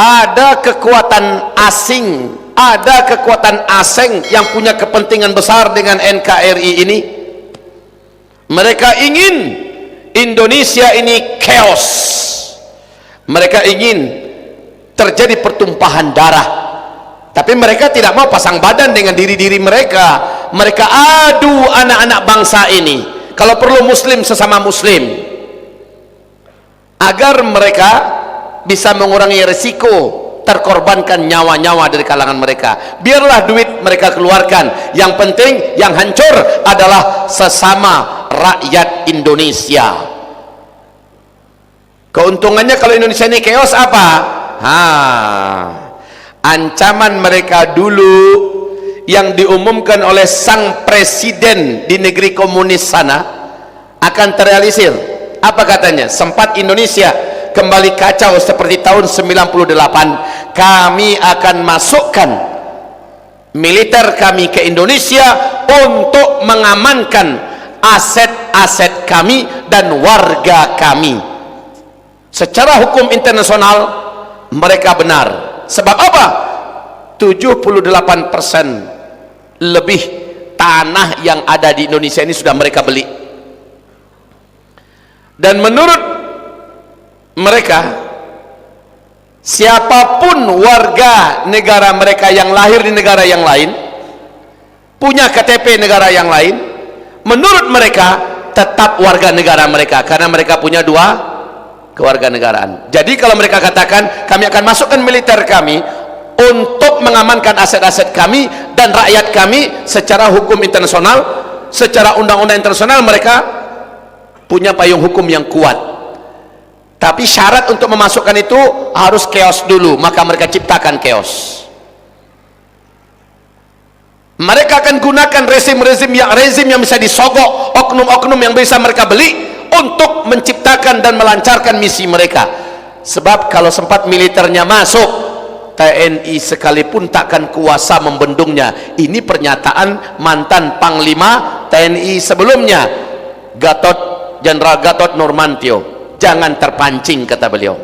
ada kekuatan asing yang punya kepentingan besar dengan NKRI ini. Mereka ingin Indonesia ini chaos, mereka ingin terjadi pertumpahan darah, tapi mereka tidak mau pasang badan dengan diri-diri mereka. Mereka adu anak-anak bangsa ini, kalau perlu muslim sesama muslim, agar mereka bisa mengurangi risiko terkorbankan nyawa-nyawa dari kalangan mereka. Biarlah duit mereka keluarkan, yang penting yang hancur adalah sesama rakyat Indonesia. Keuntungannya kalau Indonesia ini chaos apa? Ancaman mereka dulu yang diumumkan oleh sang presiden di negeri komunis sana akan terrealisir. Apa katanya? Sempat Indonesia kembali kacau seperti tahun 98, kami akan masukkan militer kami ke Indonesia untuk mengamankan aset-aset kami dan warga kami. Secara hukum internasional mereka benar. Sebab apa? 78% lebih tanah yang ada di Indonesia ini sudah mereka beli. Dan menurut mereka, siapapun warga negara mereka yang lahir di negara yang lain, punya KTP negara yang lain, menurut mereka tetap warga negara mereka, karena mereka punya dua kewarganegaraan. Jadi kalau mereka katakan kami akan masukkan militer kami untuk mengamankan aset-aset kami dan rakyat kami, secara hukum internasional, secara undang-undang internasional mereka punya payung hukum yang kuat. Tapi syarat untuk memasukkan itu harus chaos dulu, maka mereka ciptakan chaos. Mereka akan gunakan rezim yang bisa disogok, oknum-oknum yang bisa mereka beli untuk menciptakan dan melancarkan misi mereka. Sebab kalau sempat militernya masuk, TNI sekalipun takkan kuasa membendungnya. Ini pernyataan mantan Panglima TNI sebelumnya, Jenderal Gatot Nurmantio. Jangan terpancing, kata beliau.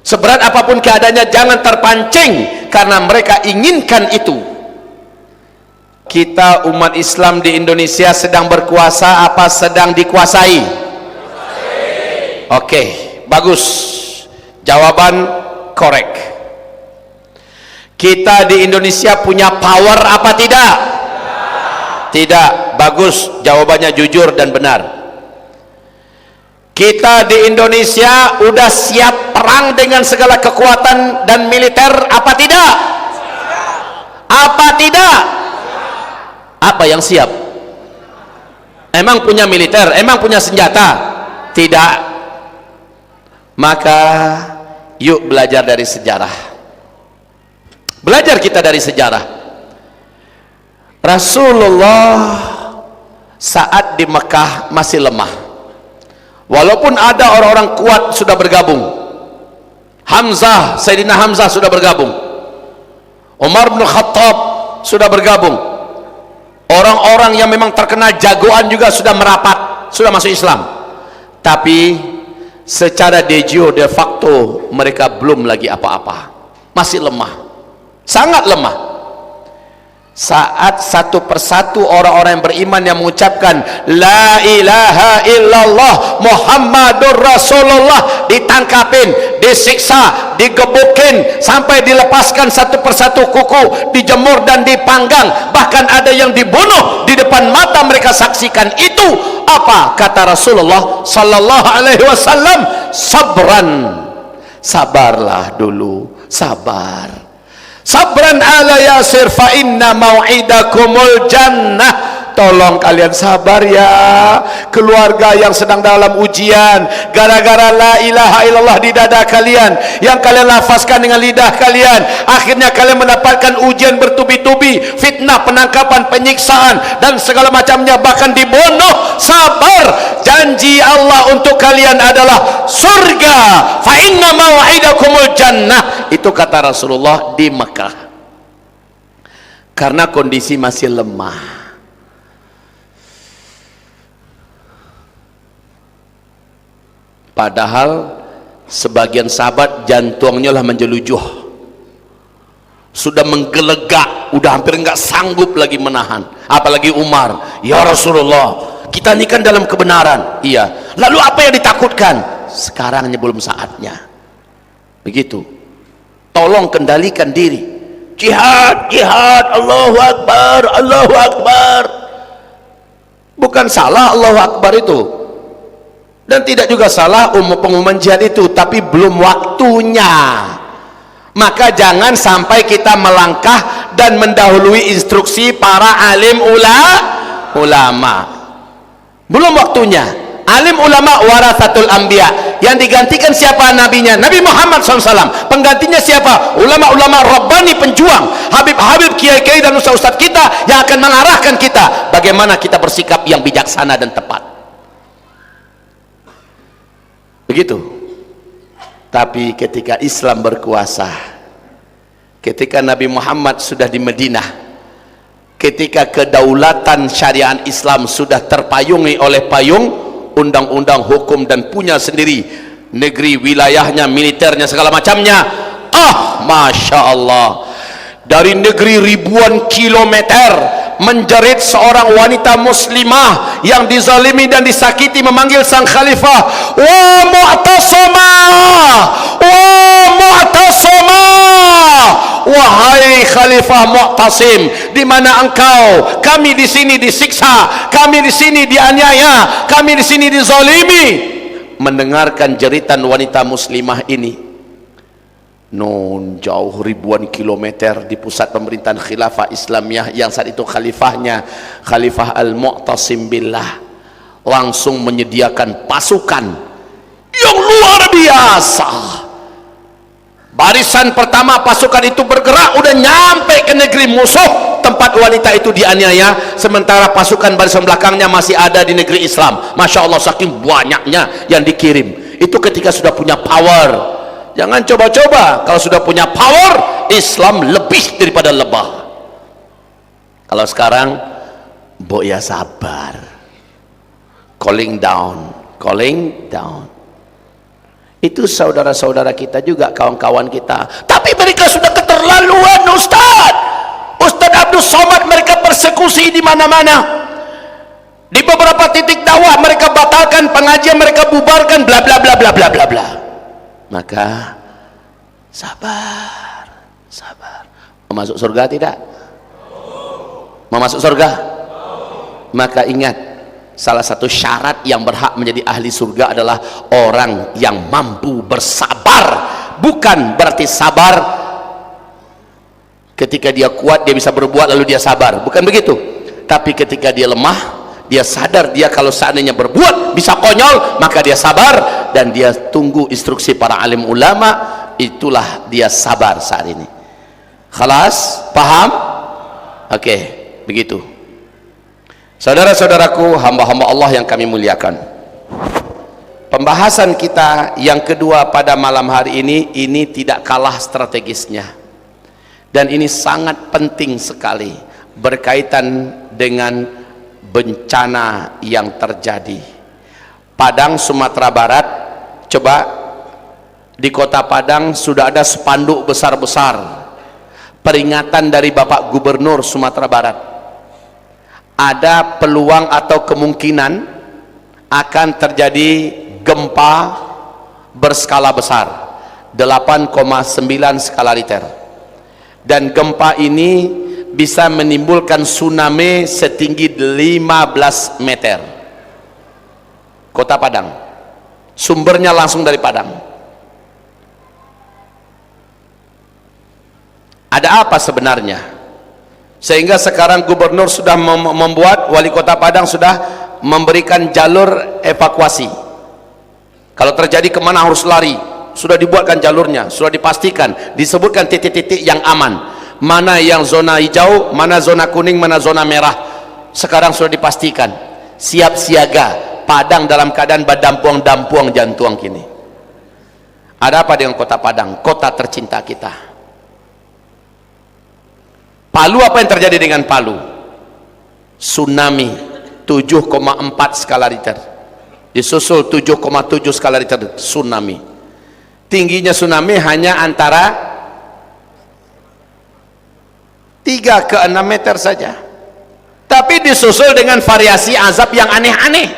Seberat apapun keadaannya, jangan terpancing, karena mereka inginkan itu. Kita umat Islam di Indonesia sedang berkuasa apa sedang dikuasai? Oke, bagus. Jawaban korek. Kita di Indonesia punya power apa tidak? Tidak. Bagus, jawabannya jujur dan benar. Kita di Indonesia udah siap perang dengan segala kekuatan dan militer apa tidak? Apa tidak? Apa yang siap? Emang punya militer? Emang punya senjata? Tidak. Maka yuk belajar dari sejarah. Belajar kita dari sejarah. Rasulullah saat di Mekah masih lemah. Walaupun ada orang-orang kuat sudah bergabung. Sayyidina Hamzah sudah bergabung. Umar bin Khattab sudah bergabung. Orang-orang yang memang terkenal jagoan juga sudah merapat, sudah masuk Islam. Tapi secara de jure, de facto mereka belum lagi apa-apa. Masih lemah. Sangat lemah. Saat satu persatu orang-orang yang beriman yang mengucapkan la ilaha illallah Muhammadur Rasulullah ditangkapin, disiksa, digebukin sampai dilepaskan satu persatu kuku, dijemur dan dipanggang, bahkan ada yang dibunuh di depan mata mereka saksikan. Itu apa kata Rasulullah sallallahu alaihi wasallam? Sabran, sabarlah dulu, sabar. Sabran ala Yasir fa inna mau'idakumul jannah. Tolong kalian sabar ya, keluarga yang sedang dalam ujian gara-gara la ilaha illallah di dada kalian, yang kalian lafazkan dengan lidah kalian, akhirnya kalian mendapatkan ujian bertubi-tubi, fitnah, penangkapan, penyiksaan dan segala macamnya, bahkan dibunuh. Sabar, janji Allah untuk kalian adalah surga. Fa inna mau'idakumul jannah. Itu kata Rasulullah di Mekah. Karena kondisi masih lemah. Padahal Sebagian sahabat jantungnya lah menjelujuh, sudah menggelegak, udah hampir nggak sanggup lagi menahan. Apalagi Umar, ya Rasulullah, kita ini kan dalam kebenaran. Iya, lalu apa yang ditakutkan? Sekarangnya belum saatnya. Begitu. Tolong kendalikan diri. Jihad, jihad, Allahu Akbar, Allahu Akbar. Bukan salah Allahu Akbar itu, dan tidak juga salah pengumuman jihad itu, tapi belum waktunya. Maka jangan sampai kita melangkah dan mendahului instruksi para alim ulama. Belum waktunya. Alim ulama warasatul anbiya. Yang digantikan siapa? Nabinya Nabi Muhammad SAW. Penggantinya siapa? Ulama-ulama Rabbani, penjuang, Habib-habib, kiai-kiai dan ustaz-ustaz kita yang akan mengarahkan kita bagaimana kita bersikap yang bijaksana dan tepat. Begitu. Tapi ketika Islam berkuasa, ketika Nabi Muhammad sudah di Madinah, ketika kedaulatan syariat Islam sudah terpayungi oleh payung undang-undang hukum dan punya sendiri negeri, wilayahnya, militernya, segala macamnya, Masya Allah, dari negeri ribuan kilometer menjerit seorang wanita muslimah yang dizalimi dan disakiti memanggil sang khalifah, wa mu'tasamah, wa mu'tasamah, wahai khalifah Mu'tasim, di mana engkau? Kami di sini disiksa, kami di sini dianiaya, kami di sini dizalimi. Mendengarkan jeritan wanita muslimah ini, jauh ribuan kilometer di pusat pemerintahan khilafah Islamiyah yang saat itu khalifahnya Khalifah Al-Mu'tasim Billah, langsung menyediakan pasukan yang luar biasa. Barisan pertama pasukan itu bergerak, udah nyampe ke negeri musuh tempat wanita itu dianiaya, sementara pasukan barisan belakangnya masih ada di negeri Islam. Masya Allah, saking banyaknya yang dikirim. Itu ketika sudah punya power. Jangan coba-coba, kalau sudah punya power, Islam lebih daripada lebah. Kalau sekarang, ya sabar, calling down. Itu saudara-saudara kita juga, kawan-kawan kita, tapi mereka sudah keterlaluan. Ustaz Abdul Somad mereka persekusi di mana-mana, di beberapa titik dakwah mereka batalkan pengajian, mereka bubarkan, bla bla bla bla bla bla bla. Maka sabar. Mau masuk surga tidak? Mau masuk surga? Maka ingat, salah satu syarat yang berhak menjadi ahli surga adalah orang yang mampu bersabar. Bukan berarti sabar ketika dia kuat dia bisa berbuat lalu dia sabar, bukan begitu. Tapi ketika dia lemah, dia sadar dia kalau seandainya berbuat bisa konyol, maka dia sabar dan dia tunggu instruksi para alim ulama. Itulah dia sabar saat ini. Khalas? Paham? Oke, begitu. Saudara-saudaraku, hamba-hamba Allah yang kami muliakan, pembahasan kita yang kedua pada malam hari ini tidak kalah strategisnya, dan ini sangat penting sekali berkaitan dengan bencana yang terjadi. Padang, Sumatera Barat. Coba di kota Padang sudah ada spanduk besar-besar peringatan dari Bapak Gubernur Sumatera Barat. Ada peluang atau kemungkinan akan terjadi gempa berskala besar 8,9 skala Richter, dan gempa ini bisa menimbulkan tsunami setinggi 15 meter. Kota Padang, sumbernya langsung dari Padang. Ada apa sebenarnya sehingga sekarang gubernur sudah membuat, wali kota Padang sudah memberikan jalur evakuasi? Kalau terjadi kemana harus lari, sudah dibuatkan jalurnya, sudah dipastikan, disebutkan titik-titik yang aman, mana yang zona hijau, mana zona kuning, mana zona merah. Sekarang sudah dipastikan, siap siaga. Padang dalam keadaan badampuang-dampuang jantuang kini. Ada apa dengan kota Padang, kota tercinta kita? Palu, apa yang terjadi dengan Palu? Tsunami 7,4 skala Richter, disusul 7,7 skala Richter tsunami. tingginya tsunami hanya antara 3 ke 6 meter saja, tapi disusul dengan variasi azab yang aneh-aneh.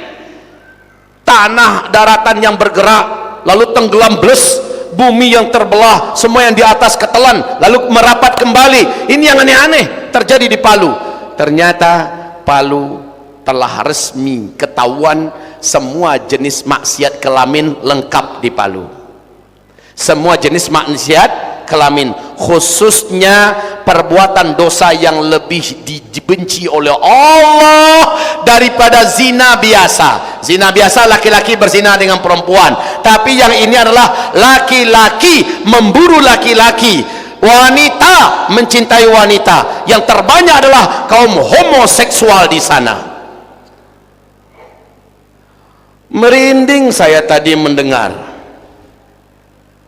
Tanah daratan yang bergerak lalu tenggelam bles, bumi yang terbelah, semua yang di atas ketelan lalu merapat kembali. Ini yang aneh-aneh terjadi di Palu. Ternyata Palu telah resmi ketahuan semua jenis maksiat kelamin lengkap di Palu. Semua jenis maksiat kelamin, khususnya perbuatan dosa yang lebih dibenci oleh Allah daripada zina biasa. Zina biasa laki-laki berzina dengan perempuan, tapi yang ini adalah laki-laki memburu laki-laki, wanita mencintai wanita. Yang terbanyak adalah kaum homoseksual di sana. Merinding saya tadi mendengar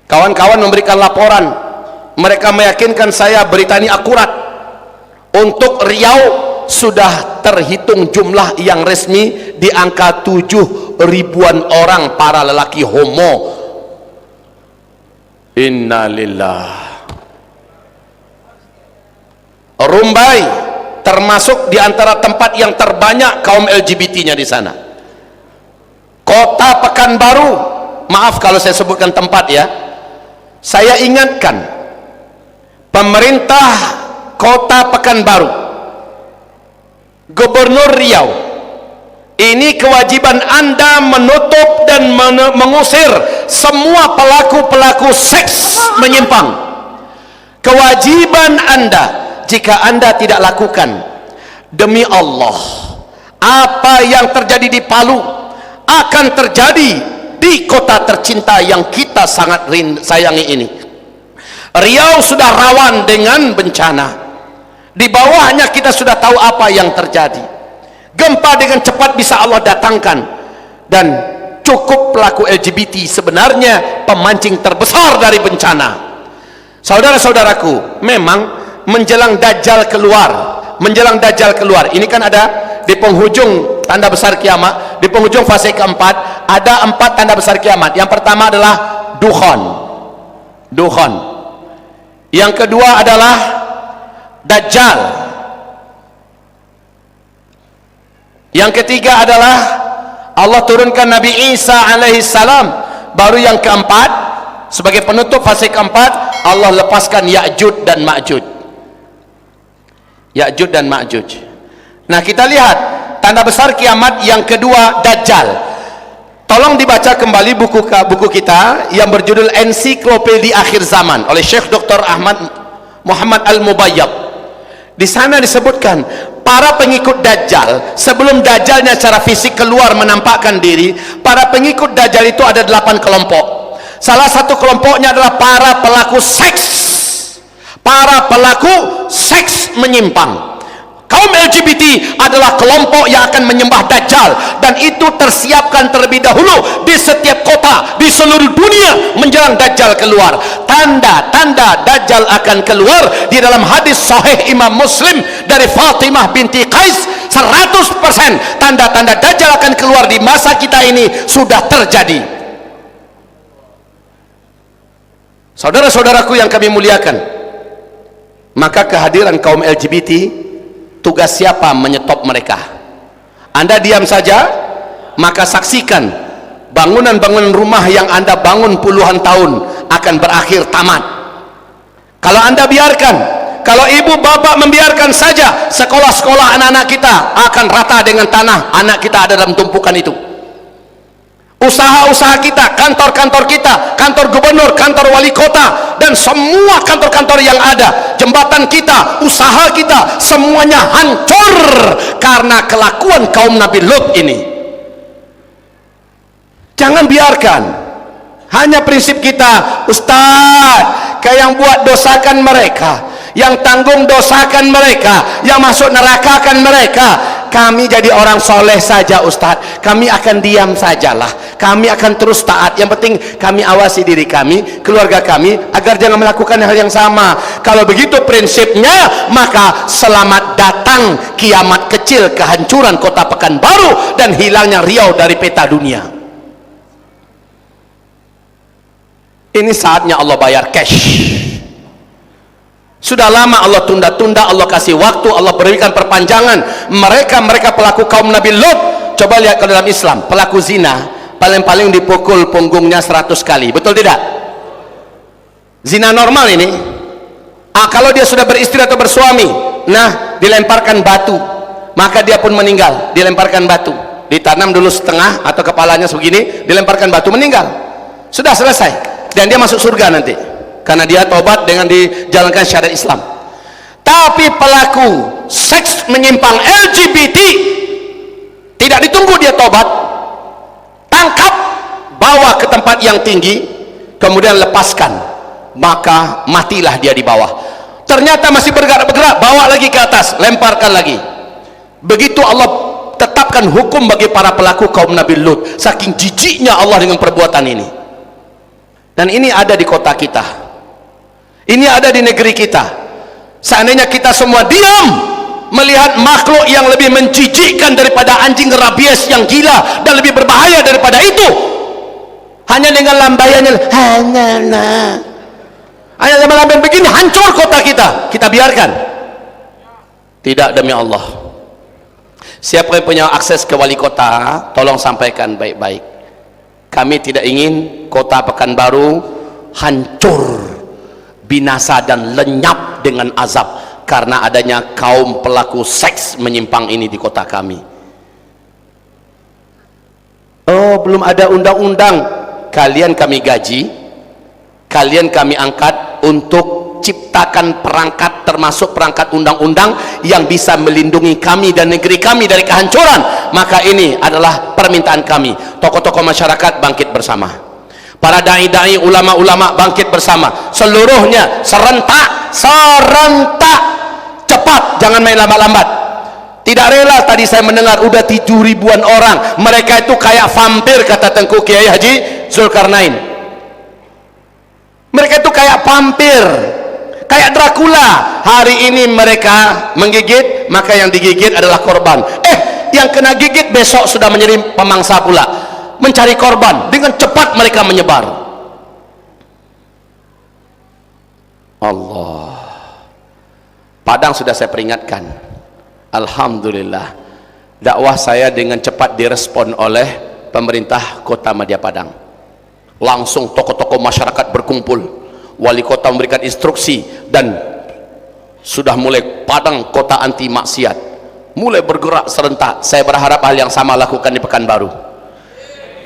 kawan-kawan memberikan laporan. Mereka meyakinkan saya berita ini akurat. Untuk Riau sudah terhitung jumlah yang resmi di angka 7 ribuan orang para lelaki homo. Innalillah. Rumbai termasuk di antara tempat yang terbanyak kaum LGBT-nya di sana. Kota Pekanbaru, maaf kalau saya sebutkan tempat ya, saya ingatkan pemerintah Kota Pekanbaru, Gubernur Riau, ini kewajiban Anda menutup dan mengusir semua pelaku-pelaku seks menyimpang. Kewajiban Anda. Jika Anda tidak lakukan, demi Allah, apa yang terjadi di Palu akan terjadi di kota tercinta yang kita sangat sayangi ini. Riau sudah rawan dengan bencana. Di bawahnya kita sudah tahu apa yang terjadi. Gempa dengan cepat bisa Allah datangkan, dan cukup pelaku LGBT sebenarnya pemancing terbesar dari bencana. Saudara-saudaraku, memang menjelang Dajjal keluar, ini kan ada di penghujung tanda besar kiamat, di penghujung fase keempat ada 4 tanda besar kiamat. Yang pertama adalah dukhon, yang kedua adalah Dajjal, yang ketiga adalah Allah turunkan Nabi Isa alaihissalam, baru yang keempat sebagai penutup fase keempat Allah lepaskan Ya'juj dan Ma'juj. Nah, kita lihat tanda besar kiamat yang kedua, Dajjal. Tolong dibaca kembali buku kita yang berjudul Ensiklopedia Akhir Zaman oleh Syekh Dr. Ahmad Muhammad Al-Mubayyab. Di sana disebutkan para pengikut Dajjal, sebelum Dajjalnya secara fisik keluar menampakkan diri, para pengikut Dajjal itu ada 8 kelompok. Salah satu kelompoknya adalah para pelaku seks menyimpang. Kaum LGBT adalah kelompok yang akan menyembah Dajjal, dan itu tersiapkan terlebih dahulu di setiap kota di seluruh dunia menjelang Dajjal keluar. Tanda-tanda Dajjal akan keluar di dalam hadis sahih Imam Muslim dari Fatimah binti Qais, 100% tanda-tanda Dajjal akan keluar di masa kita ini sudah terjadi. Saudara-saudaraku yang kami muliakan, maka kehadiran kaum LGBT, tugas siapa menyetop mereka? Anda diam saja, maka saksikan bangunan-bangunan rumah yang Anda bangun puluhan tahun akan berakhir tamat. Kalau Anda biarkan, kalau ibu bapak membiarkan saja, sekolah-sekolah anak-anak kita akan rata dengan tanah. Anak kita ada dalam tumpukan itu. Usaha-usaha kita, kantor-kantor kita, kantor gubernur, kantor wali kota, dan semua kantor-kantor yang ada, jembatan kita, usaha kita, semuanya hancur karena kelakuan kaum Nabi Lut ini. Jangan biarkan. Hanya prinsip kita, Ustaz, kayak yang buat dosakan mereka, yang tanggung dosakan mereka, yang masuk neraka kan mereka. Kami jadi orang soleh saja Ustadz, kami akan diam sajalah, kami akan terus taat. Yang penting kami awasi diri kami, keluarga kami, agar jangan melakukan hal yang sama. Kalau begitu prinsipnya, maka selamat datang kiamat kecil, kehancuran kota Pekanbaru dan hilangnya Riau dari peta dunia. Ini saatnya Allah bayar cash. Sudah lama Allah tunda-tunda, Allah kasih waktu, Allah berikan perpanjangan. Mereka pelaku kaum Nabi Lut. Coba lihat ke dalam Islam, pelaku zina paling-paling dipukul punggungnya 100 kali, betul tidak? Zina normal ini. Kalau dia sudah beristri atau bersuami, nah dilemparkan batu, maka dia pun meninggal. Dilemparkan batu, ditanam dulu setengah atau kepalanya sebegini, dilemparkan batu, meninggal. Sudah selesai, dan dia masuk surga nanti karena dia tobat dengan dijalankan syariat Islam. Tapi pelaku seks menyimpang LGBT tidak ditunggu dia tobat, tangkap, bawa ke tempat yang tinggi, kemudian lepaskan, maka matilah dia di bawah. Ternyata masih bergerak-bergerak, bawa lagi ke atas, lemparkan lagi. Begitu Allah tetapkan hukum bagi para pelaku kaum Nabi Lut. Saking jijiknya Allah dengan perbuatan ini. Dan ini ada di kota kita, ini ada di negeri kita. Seandainya kita semua diam melihat makhluk yang lebih menjijikkan daripada anjing rabies yang gila dan lebih berbahaya daripada itu, hanya dengan lambaiannya, hanya dengan lambaian begini, hancur kota kita, kita biarkan? Tidak, demi Allah. Siapa yang punya akses ke wali kota, tolong sampaikan baik-baik. Kami tidak ingin kota Pekanbaru hancur, binasa dan lenyap dengan azab karena adanya kaum pelaku seks menyimpang ini di kota kami. Oh, belum ada undang-undang. Kalian kami gaji, kalian kami angkat untuk ciptakan perangkat, termasuk perangkat undang-undang yang bisa melindungi kami dan negeri kami dari kehancuran. Maka ini adalah permintaan kami. Tokoh-tokoh masyarakat bangkit bersama, para dai-dai, ulama-ulama bangkit bersama, seluruhnya serentak, cepat, jangan main lambat-lambat. Tidak rela, tadi saya mendengar udah 7.000-an orang, mereka itu kayak vampir, kata Tengku Kiai Haji Zulkarnain. Mereka itu kayak vampir, kayak Dracula. Hari ini mereka menggigit, maka yang digigit adalah korban. Yang kena gigit besok sudah menjadi pemangsa pula, mencari korban. Dengan cepat mereka menyebar. Allah, Padang sudah saya peringatkan. Alhamdulillah, dakwah saya dengan cepat direspon oleh pemerintah kota Madya Padang. Langsung tokoh-tokoh masyarakat berkumpul, wali kota memberikan instruksi, dan sudah mulai Padang kota anti maksiat, mulai bergerak serentak. Saya berharap hal yang sama lakukan di Pekanbaru.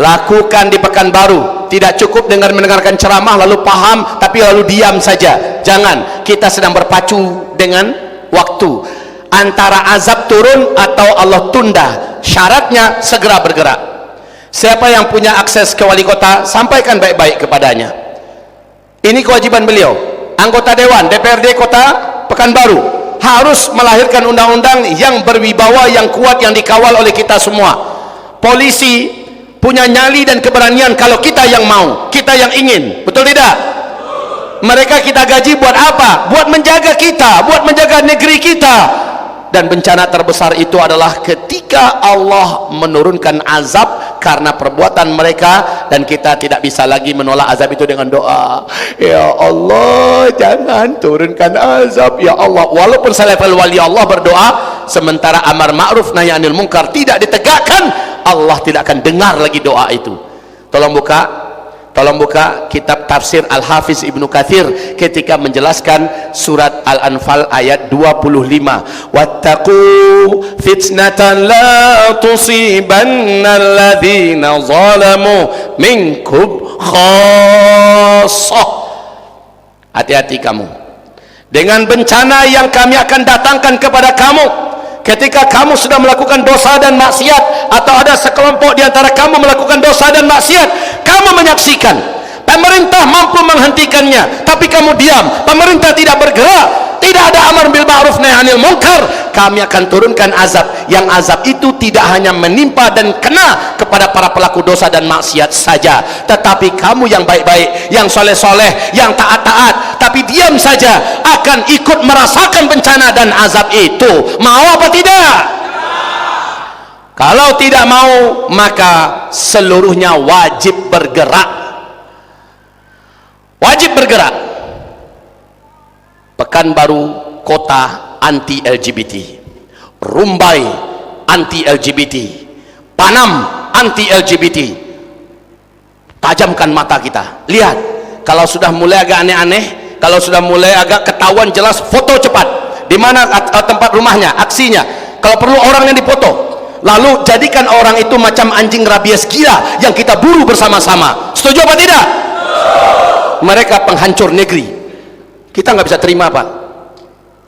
Lakukan di Pekanbaru. Tidak cukup dengan mendengarkan ceramah lalu paham tapi lalu diam saja. Jangan, kita sedang berpacu dengan waktu. Antara azab turun atau Allah tunda, syaratnya segera bergerak. Siapa yang punya akses ke wali kota, sampaikan baik-baik kepadanya. Ini kewajiban beliau. Anggota Dewan DPRD Kota Pekanbaru harus melahirkan undang-undang yang berwibawa, yang kuat, yang dikawal oleh kita semua. Polisi punya nyali dan keberanian kalau kita yang mau, kita yang ingin, betul tidak? Mereka kita gaji buat apa? Buat menjaga kita, buat menjaga negeri kita. Dan bencana terbesar itu adalah ketika Allah menurunkan azab karena perbuatan mereka, dan kita tidak bisa lagi menolak azab itu dengan doa, ya Allah jangan turunkan azab ya Allah. Walaupun selevel wali Allah berdoa, sementara amar ma'ruf nahi anil munkar tidak ditegakkan, Allah tidak akan dengar lagi doa itu. Tolong buka kitab tafsir Al-Hafiz Ibnu Katsir ketika menjelaskan surat Al-Anfal ayat 25. Wattaqu fitnatan la tusibanna alladhina zalamu minkum khassah. Hati-hati kamu dengan bencana yang kami akan datangkan kepada kamu ketika kamu sudah melakukan dosa dan maksiat, atau ada sekelompok di antara kamu melakukan dosa dan maksiat, kamu menyaksikan pemerintah mampu menghentikannya tapi kamu diam, pemerintah tidak bergerak, tidak ada amar bil ma'ruf nahi anil munkar, kami akan turunkan azab. Yang azab itu tidak hanya menimpa dan kena kepada para pelaku dosa dan maksiat saja, tetapi kamu yang baik-baik, yang soleh-soleh, yang taat-taat tapi diam saja akan ikut merasakan bencana dan azab itu. Mau apa tidak? Kalau tidak mau, maka seluruhnya wajib bergerak. wajib bergerak. Pekanbaru kota anti LGBT, Rumbai anti LGBT, Panam anti LGBT. Tajamkan mata kita, lihat kalau sudah mulai agak aneh-aneh, kalau sudah mulai agak ketahuan jelas, foto cepat. Di mana tempat rumahnya, aksinya, kalau perlu orang yang dipoto, lalu jadikan orang itu macam anjing rabies gila yang kita buru bersama-sama. Setuju apa tidak? Mereka penghancur negeri. Kita nggak bisa terima, Pak.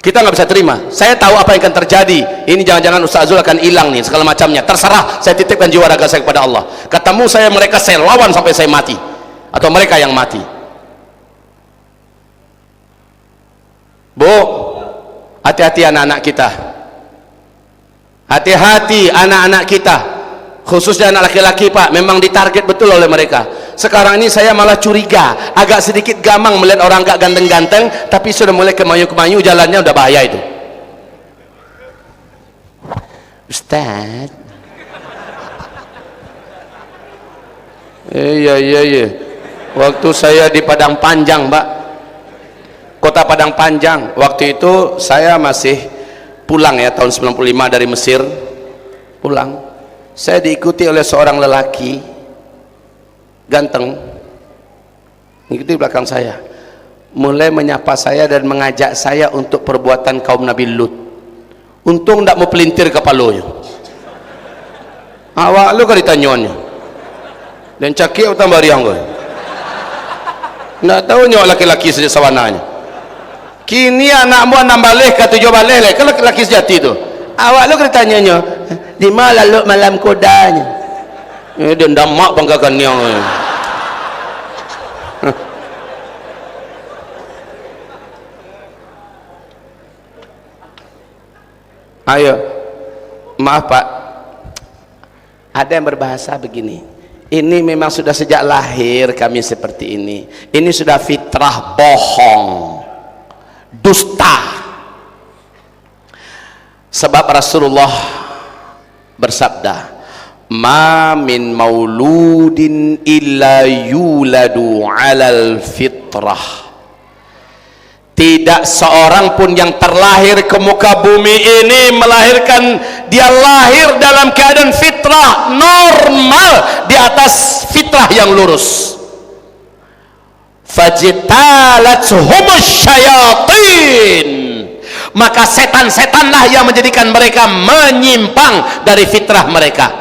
Kita nggak bisa terima. Saya tahu apa yang akan terjadi. Ini jangan-jangan Ustaz Zul akan hilang nih, segala macamnya. Terserah, saya titipkan jiwa raga saya kepada Allah. Ketemu saya, mereka saya lawan sampai saya mati, atau mereka yang mati. Bu, hati-hati anak-anak kita, hati-hati anak-anak kita, khususnya anak laki-laki, Pak. Memang ditarget betul oleh mereka. Sekarang ini saya malah curiga, agak sedikit gamang melihat orang agak ganteng-ganteng tapi sudah mulai kemayu-kemayu, jalannya udah bahaya itu. Ustaz, iya, waktu saya di Padang Panjang, Pak, kota Padang Panjang, waktu itu saya masih pulang ya, tahun 95 dari Mesir pulang. Saya diikuti oleh seorang lelaki ganteng, mengikuti belakang saya, mulai menyapa saya dan mengajak saya untuk perbuatan kaum Nabi Lut. Untung tidak mau pelintir kepalanya. Awak lu kan ditanyanya dan cakik utang bariang gue nggak tahu nyok laki-laki sejak sawananya. Kini anakmu enam balik ke 7 balik kan laki-laki sejati itu. Awak lu kan ditanyanya di mana lalu malam kodanya. Dia ndamak banggakan yang ayo, maaf Pak, ada yang berbahasa begini, ini memang sudah sejak lahir kami seperti ini sudah fitrah bohong, dusta. Sebab Rasulullah bersabda, ma min mauludin illa yuladu alal fitrah. Tidak seorang pun yang terlahir ke muka bumi ini melahirkan, dia lahir dalam keadaan fitrah normal, di atas fitrah yang lurus. Fajtalatshumus syayatin, maka setan-setanlah yang menjadikan mereka menyimpang dari fitrah mereka.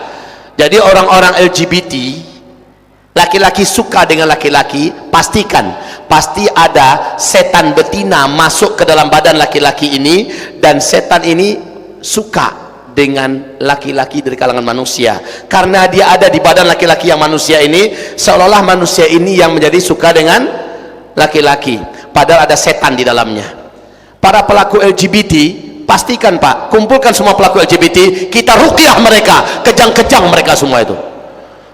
Jadi orang-orang LGBT, laki-laki suka dengan laki-laki, pastikan pasti ada setan betina masuk ke dalam badan laki-laki ini, dan setan ini suka dengan laki-laki dari kalangan manusia. Karena dia ada di badan laki-laki yang manusia ini, seolah-olah manusia ini yang menjadi suka dengan laki-laki, padahal ada setan di dalamnya. Para pelaku LGBT, pastikan Pak, kumpulkan semua pelaku LGBT, kita ruqyah mereka, kejang-kejang mereka semua itu.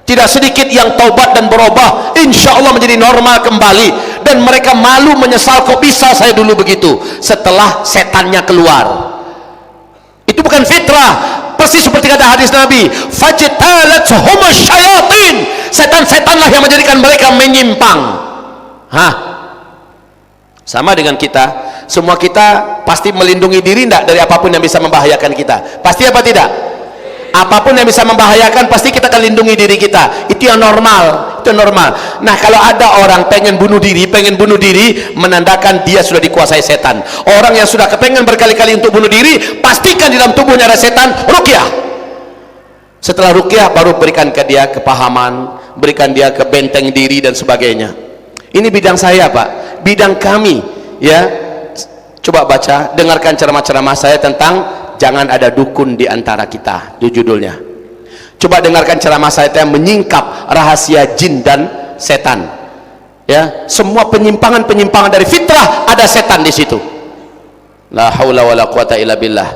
Tidak sedikit yang taubat dan berubah, insya Allah menjadi normal kembali, dan mereka malu menyesal, kok bisa saya dulu begitu, setelah setannya keluar. Itu bukan fitrah, persis seperti kata hadis Nabi, fajtalatshumus syayatin, setan-setanlah yang menjadikan mereka menyimpang. Sama dengan kita, semua kita pasti melindungi diri tidak dari apapun yang bisa membahayakan kita, pasti apa tidak? Apapun yang bisa membahayakan pasti kita akan lindungi diri kita. Itu yang normal, itu normal. Nah, kalau ada orang pengen bunuh diri, menandakan dia sudah dikuasai setan. Orang yang sudah kepengen berkali-kali untuk bunuh diri, pastikan di dalam tubuhnya ada setan, ruqyah. Setelah ruqyah baru berikan ke dia kepahaman, berikan dia ke benteng diri dan sebagainya. Ini bidang saya Pak, bidang kami ya. Coba baca, dengarkan ceramah-ceramah saya tentang jangan ada dukun di antara kita, itu judulnya. Coba dengarkan ceramah saya yang menyingkap rahasia jin dan setan. Ya, semua penyimpangan dari fitrah ada setan di situ. La haula wala quwata illa billah.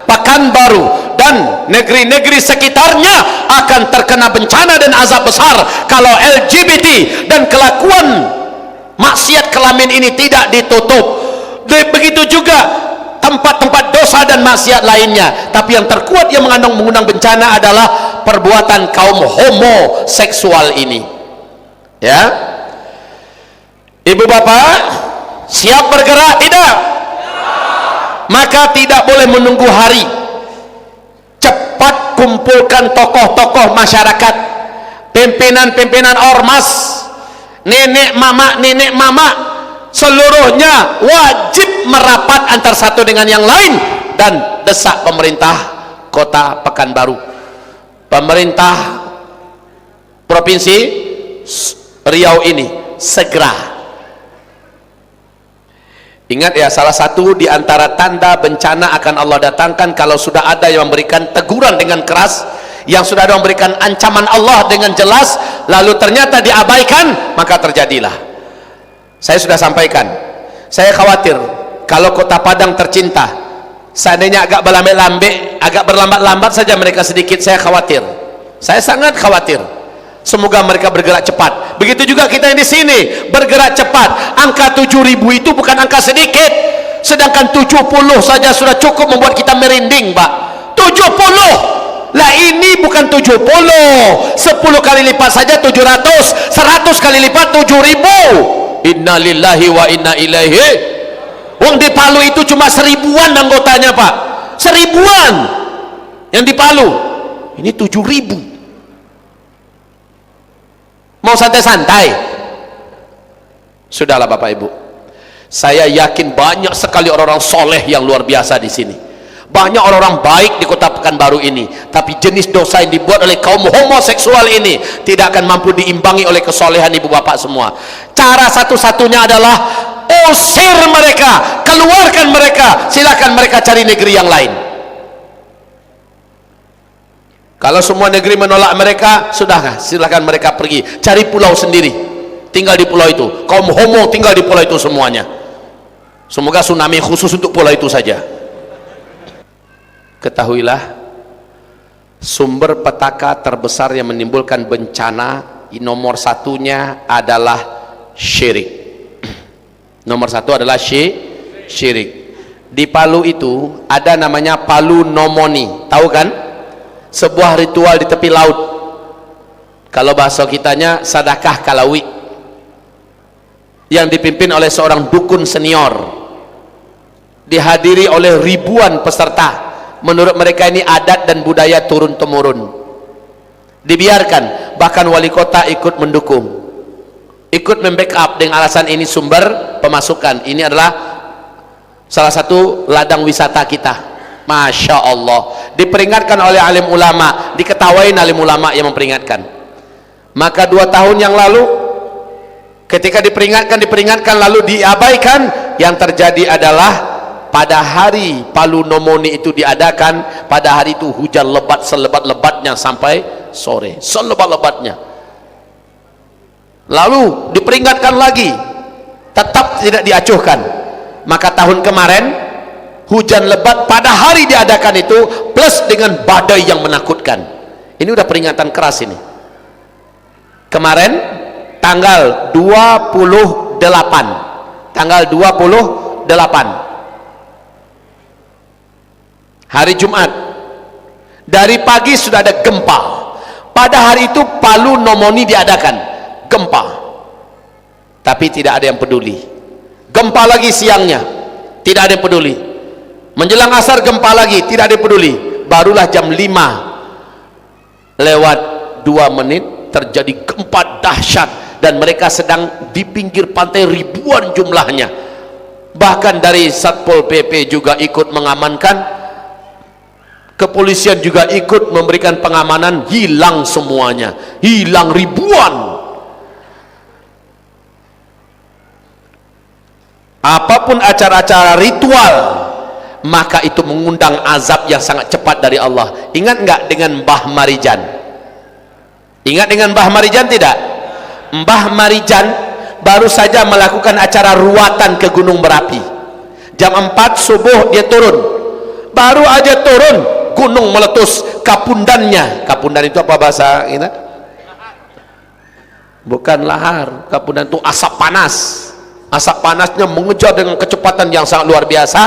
Pekanbaru dan negeri-negeri sekitarnya akan terkena bencana dan azab besar kalau LGBT dan kelakuan maksiat kelamin ini tidak ditutup. Begitu juga tempat-tempat dosa dan maksiat lainnya. Tapi yang terkuat yang mengundang bencana adalah perbuatan kaum homoseksual ini. Ya, Ibu bapak siap bergerak? Tidak. Maka tidak boleh menunggu hari, cepat kumpulkan tokoh-tokoh masyarakat, pimpinan-pimpinan ormas, nenek mama, seluruhnya wajib merapat antar satu dengan yang lain dan desak pemerintah kota Pekanbaru, pemerintah provinsi Riau ini segera. Ingat ya, salah satu di antara tanda bencana akan Allah datangkan kalau sudah ada yang memberikan teguran dengan keras, yang sudah ada memberikan ancaman Allah dengan jelas, lalu ternyata diabaikan, maka terjadilah. Saya sudah sampaikan, saya khawatir kalau kota Padang tercinta seandainya agak berlambat-lambat saja mereka sedikit, saya khawatir, saya sangat khawatir. Semoga mereka bergerak cepat. Begitu juga kita yang di sini bergerak cepat. Angka 7.000 itu bukan angka sedikit, sedangkan 70 saja sudah cukup membuat kita merinding, Pak. 70 lah, ini bukan 70, 10 kali lipat saja 700, 100 kali lipat 7.000. Innalillahi wa inna ilaihi. Wong di Palu itu cuma 1000-an anggotanya, Pak, 1000-an yang di Palu, ini 7.000. Mau santai-santai? Sudahlah Bapak Ibu, saya yakin banyak sekali orang-orang soleh yang luar biasa di sini, banyak orang-orang baik di kota Pekanbaru ini, tapi jenis dosa yang dibuat oleh kaum homoseksual ini tidak akan mampu diimbangi oleh kesolehan ibu bapak semua. Cara satu-satunya adalah usir mereka, keluarkan mereka, silakan mereka cari negeri yang lain. Kalau semua negeri menolak mereka, sudah, silakan mereka pergi cari pulau sendiri, tinggal di pulau itu. Kaum homo tinggal di pulau itu semuanya. Semoga tsunami khusus untuk pulau itu saja. Ketahuilah, sumber petaka terbesar yang menimbulkan bencana nomor satunya adalah syirik. Nomor satu adalah syirik. Di Palu itu ada namanya Palu Nomoni, tahu kan? Sebuah ritual di tepi laut, kalau bahasa kitanya sedekah kalawi, yang dipimpin oleh seorang dukun senior, dihadiri oleh ribuan peserta. Menurut mereka ini adat dan budaya turun temurun, dibiarkan, bahkan wali kota ikut mendukung, ikut membackup dengan alasan ini sumber pemasukan, ini adalah salah satu ladang wisata kita. Masya Allah, diperingatkan oleh alim ulama, diketawain alim ulama yang memperingatkan. Maka 2 tahun yang lalu ketika diperingatkan lalu diabaikan, yang terjadi adalah pada hari Palu Nomoni itu diadakan, pada hari itu hujan lebat selebat-lebatnya sampai sore, selebat-lebatnya. Lalu diperingatkan lagi, tetap tidak diacuhkan. Maka tahun kemarin hujan lebat pada hari diadakan itu plus dengan badai yang menakutkan. Ini udah peringatan keras ini. Kemarin tanggal 28 hari Jumat, dari pagi sudah ada gempa. Pada hari itu Palu Nomoni diadakan, gempa, tapi tidak ada yang peduli. Gempa lagi siangnya, tidak ada yang peduli. Menjelang asar gempa lagi, tidak ada yang peduli. Barulah jam 5 lewat 2 menit terjadi gempa dahsyat, dan mereka sedang di pinggir pantai, ribuan jumlahnya. Bahkan dari Satpol PP juga ikut mengamankan, kepolisian juga ikut memberikan pengamanan, hilang semuanya, hilang ribuan. Apapun acara-acara ritual, maka itu mengundang azab yang sangat cepat dari Allah. Ingat enggak dengan Mbah Marijan? Ingat dengan Mbah Marijan tidak? Mbah Marijan baru saja melakukan acara ruatan ke Gunung Merapi. Jam 4 subuh dia turun, baru aja turun gunung meletus, kapundannya. Kapundan itu apa bahasa kita? Bukan lahar, kapundan itu asap panas. Asap panasnya mengejar dengan kecepatan yang sangat luar biasa,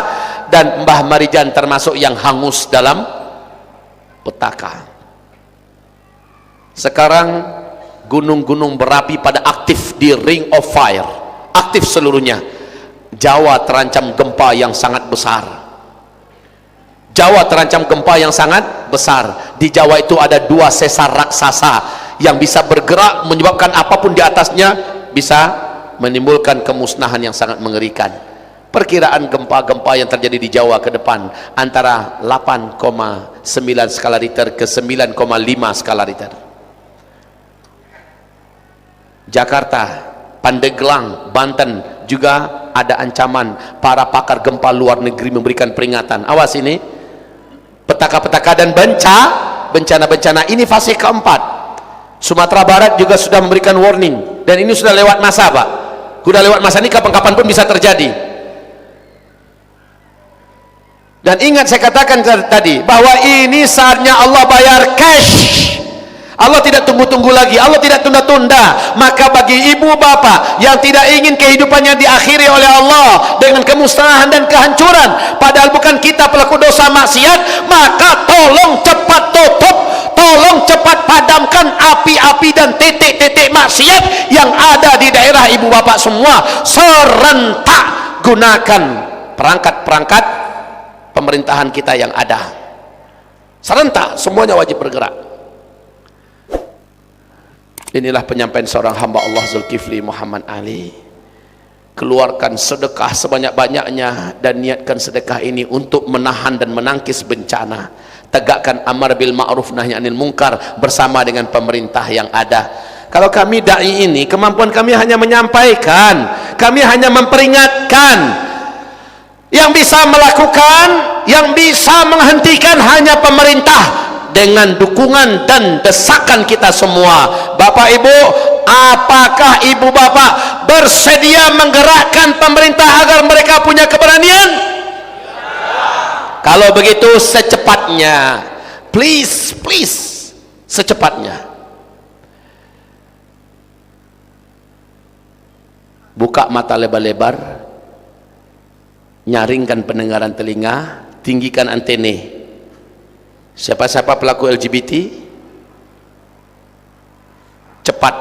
dan Mbah Marijan termasuk yang hangus dalam petaka. Sekarang gunung-gunung berapi pada aktif di Ring of Fire. aktif seluruhnya. Jawa terancam gempa yang sangat besar. Jawa terancam gempa yang sangat besar. Di Jawa itu ada 2 sesar raksasa yang bisa bergerak, menyebabkan apapun di atasnya bisa menimbulkan kemusnahan yang sangat mengerikan. Perkiraan gempa-gempa yang terjadi di Jawa ke depan antara 8,9 skala Richter ke 9,5 skala Richter. Jakarta, Pandeglang, Banten juga ada ancaman. Para pakar gempa luar negeri memberikan peringatan. Awas ini, petaka-petaka dan bencana-bencana ini fase keempat. Sumatera Barat juga sudah memberikan warning, dan ini sudah lewat masa, Pak. Sudah lewat masa ini, kapan-kapan pun bisa terjadi. Dan ingat saya katakan tadi bahwa ini saatnya Allah bayar cash. Allah tidak tunggu-tunggu lagi, Allah tidak tunda-tunda. Maka bagi ibu bapak yang tidak ingin kehidupannya diakhiri oleh Allah dengan kemusnahan dan kehancuran, padahal bukan kita pelaku dosa maksiat, maka tolong cepat tutup, tolong cepat padamkan api-api dan titik-titik maksiat yang ada di daerah ibu bapak semua. Serentak gunakan perangkat-perangkat pemerintahan kita yang ada, serentak semuanya wajib bergerak. Inilah penyampaian seorang hamba Allah Zulkifli Muhammad Ali. Keluarkan sedekah sebanyak-banyaknya dan niatkan sedekah ini untuk menahan dan menangkis bencana. Tegakkan amar bil ma'ruf nahi anil munkar bersama dengan pemerintah yang ada. Kalau kami dai ini, kemampuan kami hanya menyampaikan, kami hanya memperingatkan. Yang bisa melakukan, yang bisa menghentikan hanya pemerintah dengan dukungan dan desakan kita semua. Bapak Ibu, apakah Ibu Bapak bersedia menggerakkan pemerintah agar mereka punya keberanian? Kalau begitu secepatnya, please secepatnya buka mata lebar-lebar, nyaringkan pendengaran telinga, tinggikan antene. Siapa-siapa pelaku LGBT, cepat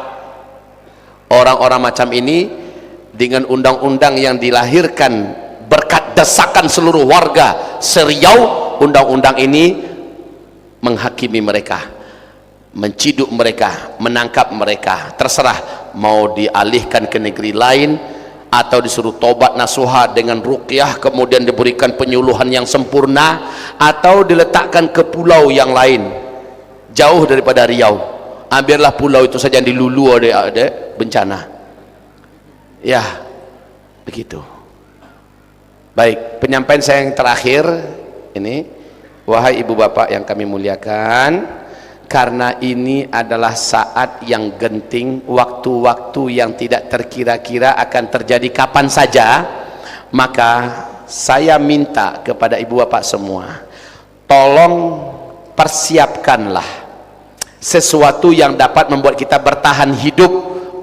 orang-orang macam ini dengan undang-undang yang dilahirkan berkat desakan seluruh warga Seriau, undang-undang ini menghakimi mereka, menciduk mereka, menangkap mereka. Terserah mau dialihkan ke negeri lain atau disuruh tobat nasuha dengan ruqyah, kemudian diberikan penyuluhan yang sempurna, atau diletakkan ke pulau yang lain jauh daripada Riau. Biarlah pulau itu saja yang dilulu oleh bencana. Ya, begitu. Baik, penyampaian saya yang terakhir ini, wahai ibu bapak yang kami muliakan, karena ini adalah saat yang genting, waktu-waktu yang tidak terkira-kira akan terjadi kapan saja, maka saya minta kepada ibu bapak semua, tolong persiapkanlah sesuatu yang dapat membuat kita bertahan hidup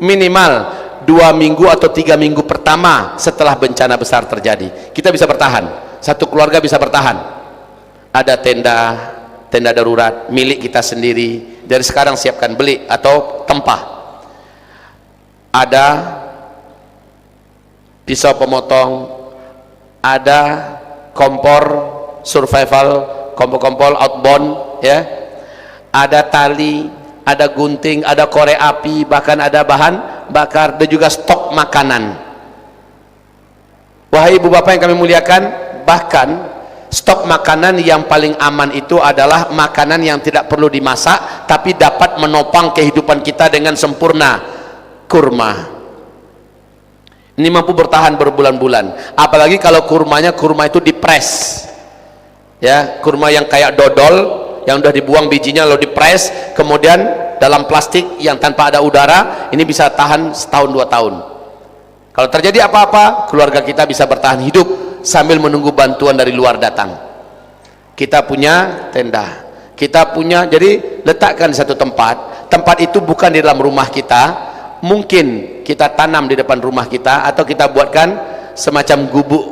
minimal 2 minggu atau 3 minggu pertama setelah bencana besar terjadi. Kita bisa bertahan, satu keluarga bisa bertahan. Ada tenda darurat milik kita sendiri, dari sekarang siapkan, beli atau tempah. Ada pisau pemotong, ada kompor survival, kompor outbound, ya, ada tali, ada gunting, ada korek api, bahkan ada bahan bakar, dan juga stok makanan. Wahai ibu bapak yang kami muliakan, bahkan stok makanan yang paling aman itu adalah makanan yang tidak perlu dimasak tapi dapat menopang kehidupan kita dengan sempurna. Kurma ini mampu bertahan berbulan-bulan, apalagi kalau kurma itu dipres, ya, kurma yang kayak dodol yang udah dibuang bijinya lalu dipres, kemudian dalam plastik yang tanpa ada udara, ini bisa tahan setahun 2 tahun. Kalau terjadi apa-apa, keluarga kita bisa bertahan hidup sambil menunggu bantuan dari luar datang. Kita punya tenda, kita punya, jadi letakkan di satu tempat. Tempat itu bukan di dalam rumah kita, mungkin kita tanam di depan rumah kita, atau kita buatkan semacam gubuk,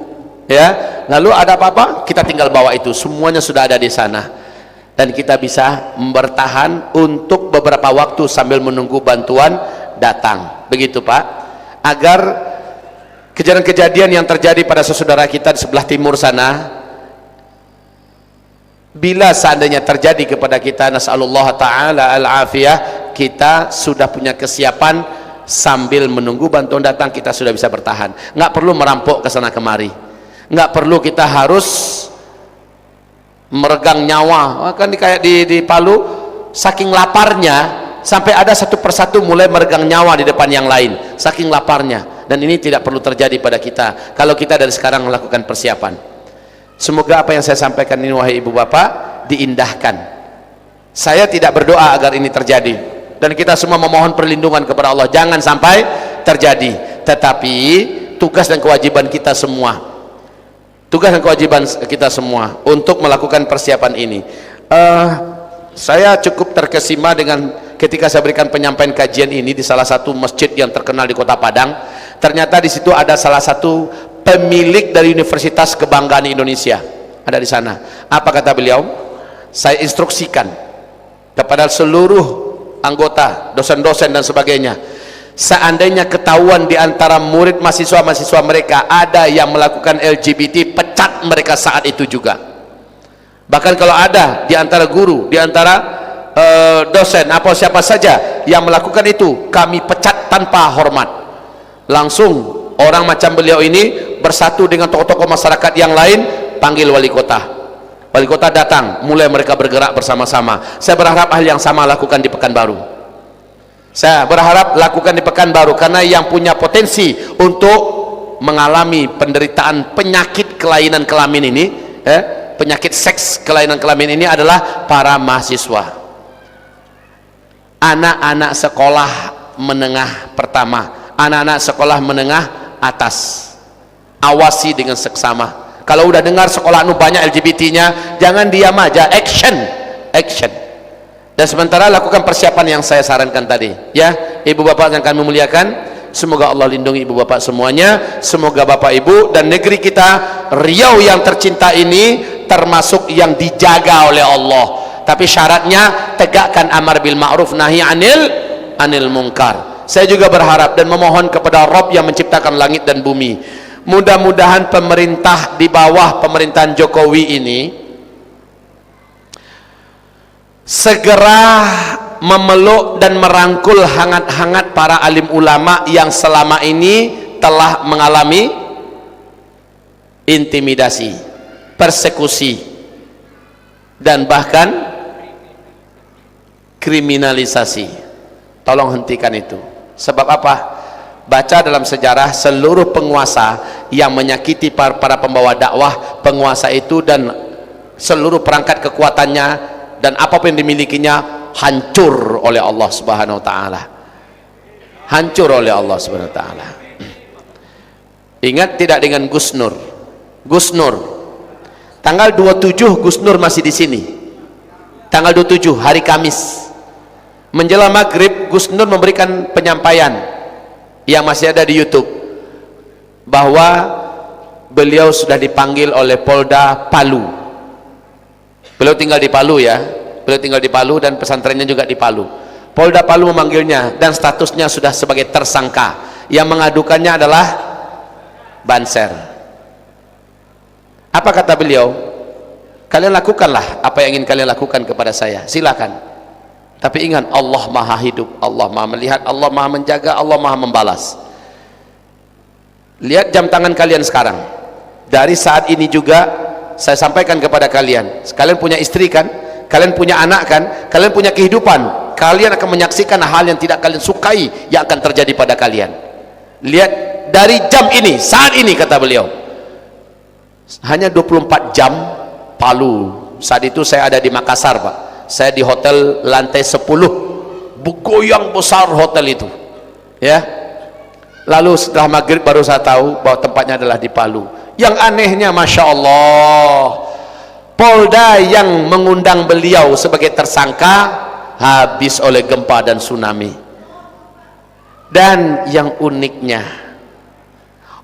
ya, lalu ada apa-apa kita tinggal bawa itu, semuanya sudah ada di sana, dan kita bisa bertahan untuk beberapa waktu sambil menunggu bantuan datang. Begitu Pak, agar kejadian-kejadian yang terjadi pada saudara kita di sebelah timur sana, bila seandainya terjadi kepada kita, nasallallahu ta'ala al-afiyah, kita sudah punya kesiapan, sambil menunggu bantuan datang kita sudah bisa bertahan. Nggak perlu merampok ke sana kemari, nggak perlu kita harus meregang nyawa. Kan kayak di Palu, saking laparnya sampai ada satu persatu mulai meregang nyawa di depan yang lain, saking laparnya. Dan ini tidak perlu terjadi pada kita kalau kita dari sekarang melakukan persiapan. Semoga apa yang saya sampaikan ini, wahai ibu bapak, diindahkan. Saya tidak berdoa agar ini terjadi, dan kita semua memohon perlindungan kepada Allah jangan sampai terjadi. Tetapi tugas dan kewajiban kita semua, untuk melakukan persiapan ini. Saya cukup terkesima dengan ketika saya berikan penyampaian kajian ini di salah satu masjid yang terkenal di Kota Padang. Ternyata di situ ada salah satu pemilik dari Universitas Kebanggaan Indonesia, ada di sana. Apa kata beliau? Saya instruksikan kepada seluruh anggota, dosen-dosen dan sebagainya, seandainya ketahuan di antara murid mahasiswa mereka ada yang melakukan LGBT, pecat mereka saat itu juga. Bahkan kalau ada di antara guru, di antara dosen atau siapa saja yang melakukan itu, kami pecat tanpa hormat. Langsung orang macam beliau ini bersatu dengan tokoh-tokoh masyarakat yang lain, panggil wali kota. Wali kota datang, mulai mereka bergerak bersama-sama. Saya berharap hal yang sama lakukan di Pekanbaru. Saya berharap lakukan di Pekanbaru, karena yang punya potensi untuk mengalami penderitaan penyakit kelainan kelamin ini, penyakit seks kelainan kelamin ini adalah para mahasiswa, anak-anak sekolah menengah pertama, anak-anak sekolah menengah atas. Awasi dengan seksama. Kalau udah dengar sekolah anu banyak LGBT-nya, jangan diam aja, action. Dan sementara lakukan persiapan yang saya sarankan tadi, ya ibu bapak yang kami muliakan. Semoga Allah lindungi ibu bapak semuanya, semoga bapak ibu dan negeri kita Riau yang tercinta ini termasuk yang dijaga oleh Allah. Tapi syaratnya tegakkan amar bil ma'ruf nahi anil munkar. Saya juga berharap dan memohon kepada Rabb yang menciptakan langit dan bumi, mudah-mudahan pemerintah di bawah pemerintahan Jokowi ini segera memeluk dan merangkul hangat-hangat para alim ulama yang selama ini telah mengalami intimidasi, persekusi, dan bahkan kriminalisasi. Tolong hentikan itu. Sebab apa? Baca dalam sejarah, seluruh penguasa yang menyakiti para pembawa dakwah, penguasa itu dan seluruh perangkat kekuatannya dan apapun yang dimilikinya hancur oleh Allah Subhanahu wa taala. Hancur oleh Allah Subhanahu wa taala. Ingat tidak dengan Gus Nur? Gus Nur tanggal 27 Gus Nur masih di sini. Tanggal 27 hari Kamis menjelang maghrib, Gus Nur memberikan penyampaian yang masih ada di YouTube bahwa beliau sudah dipanggil oleh Polda Palu. Beliau tinggal di Palu, ya, beliau tinggal di Palu dan pesantrennya juga di Palu. Polda Palu memanggilnya dan statusnya sudah sebagai tersangka. Yang mengadukannya adalah Banser. Apa kata beliau? Kalian lakukanlah apa yang ingin kalian lakukan kepada saya, silakan. Tapi ingat, Allah maha hidup, Allah maha melihat, Allah maha menjaga, Allah maha membalas. Lihat jam tangan kalian sekarang. Dari saat ini juga saya sampaikan kepada kalian, kalian punya istri kan, kalian punya anak kan, kalian punya kehidupan, kalian akan menyaksikan hal yang tidak kalian sukai yang akan terjadi pada kalian. Lihat dari jam ini, saat ini, kata beliau, hanya 24 jam Palu. Saat itu saya ada di Makassar, Pak. Saya di hotel lantai 10, bergoyang besar hotel itu, ya. Lalu setelah maghrib baru saya tahu bahwa tempatnya adalah di Palu. Yang anehnya, Masya Allah, Polda yang mengundang beliau sebagai tersangka habis oleh gempa dan tsunami. Dan yang uniknya,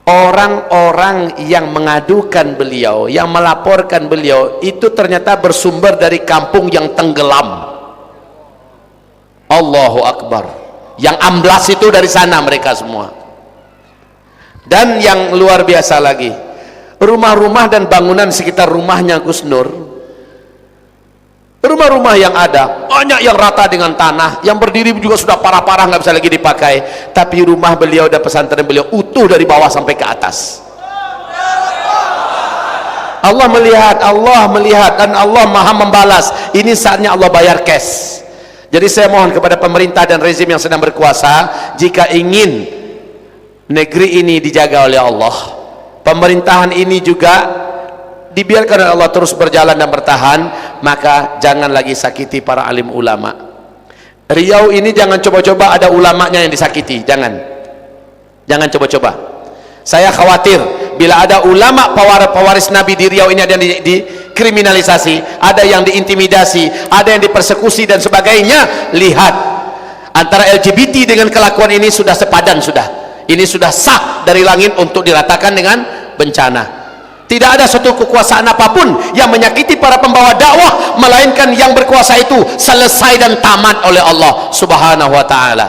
orang-orang yang mengadukan beliau, yang melaporkan beliau itu ternyata bersumber dari kampung yang tenggelam. Allahu Akbar. Yang amblas itu dari sana mereka semua. Dan yang luar biasa lagi, rumah-rumah dan bangunan sekitar rumahnya Gus Nur, rumah-rumah yang ada banyak yang rata dengan tanah, yang berdiri juga sudah parah-parah nggak bisa lagi dipakai, tapi rumah beliau dan pesantren beliau utuh dari bawah sampai ke atas. Allah melihat dan Allah maha membalas. Ini saatnya Allah bayar cash. Jadi saya mohon kepada pemerintah dan rezim yang sedang berkuasa, jika ingin negeri ini dijaga oleh Allah, pemerintahan ini juga dibiarkan oleh Allah terus berjalan dan bertahan, maka jangan lagi sakiti para alim ulama. Riau ini jangan coba-coba ada ulamanya yang disakiti, jangan coba-coba. Saya khawatir bila ada ulama pewaris Nabi di Riau ini ada yang dikriminalisasi, ada yang diintimidasi, ada yang dipersekusi dan sebagainya. Lihat, antara LGBT dengan kelakuan ini sudah sepadan, ini sudah sah dari langit untuk diratakan dengan bencana. Tidak ada suatu kekuasaan apapun yang menyakiti para pembawa dakwah, melainkan yang berkuasa itu selesai dan tamat oleh Allah Subhanahu wa ta'ala.